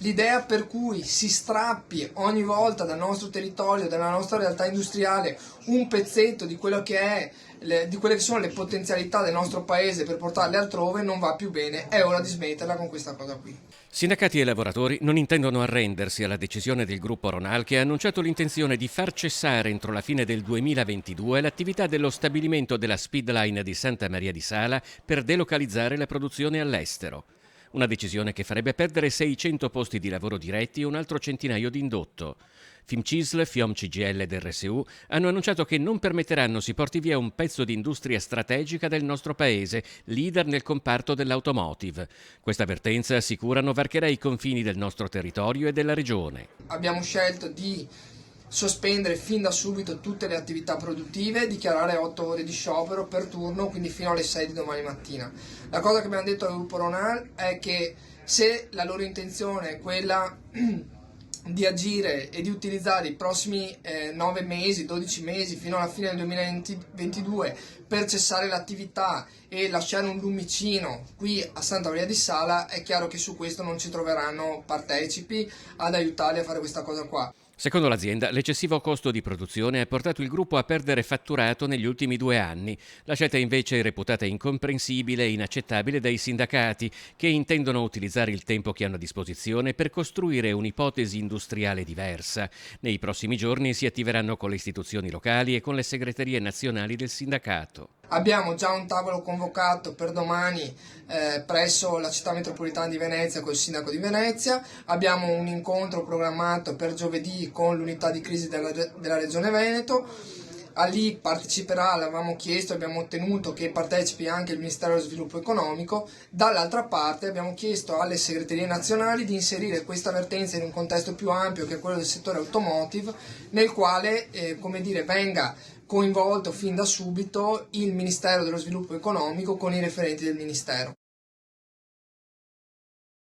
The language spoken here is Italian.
L'idea per cui si strappi ogni volta dal nostro territorio, dalla nostra realtà industriale, un pezzetto di quello che è di quelle che sono le potenzialità del nostro paese per portarle altrove non va più bene. È ora di smetterla con questa cosa qui. Sindacati e lavoratori non intendono arrendersi alla decisione del gruppo Ronal, che ha annunciato l'intenzione di far cessare entro la fine del 2022 l'attività dello stabilimento della Speedline di Santa Maria di Sala per delocalizzare la produzione all'estero. Una decisione che farebbe perdere 600 posti di lavoro diretti e un altro centinaio di indotto. Fimcisl, Fiom CGL ed RSU hanno annunciato che non permetteranno si porti via un pezzo di industria strategica del nostro paese, leader nel comparto dell'automotive. Questa vertenza, assicurano, varcherà i confini del nostro territorio e della regione. Abbiamo scelto di sospendere fin da subito tutte le attività produttive, dichiarare 8 ore di sciopero per turno, quindi fino alle 6 di domani mattina. La cosa che abbiamo detto al gruppo Ronal è che se la loro intenzione è quella di agire e di utilizzare i prossimi 9 mesi, 12 mesi fino alla fine del 2022 per cessare l'attività e lasciare un lumicino qui a Santa Maria di Sala, è chiaro che su questo non ci troveranno partecipi ad aiutarli a fare questa cosa qua. Secondo l'azienda, l'eccessivo costo di produzione ha portato il gruppo a perdere fatturato negli ultimi 2 anni. La scelta invece è reputata incomprensibile e inaccettabile dai sindacati, che intendono utilizzare il tempo che hanno a disposizione per costruire un'ipotesi industriale diversa. Nei prossimi giorni si attiveranno con le istituzioni locali e con le segreterie nazionali del sindacato. Abbiamo già un tavolo convocato per domani presso la città metropolitana di Venezia col sindaco di Venezia, abbiamo un incontro programmato per giovedì con l'unità di crisi della regione Veneto. A lì parteciperà, l'avevamo chiesto, abbiamo ottenuto che partecipi anche il Ministero dello Sviluppo Economico. Dall'altra parte abbiamo chiesto alle segreterie nazionali di inserire questa vertenza in un contesto più ampio, che è quello del settore automotive, nel quale venga coinvolto fin da subito il Ministero dello Sviluppo Economico con i referenti del Ministero.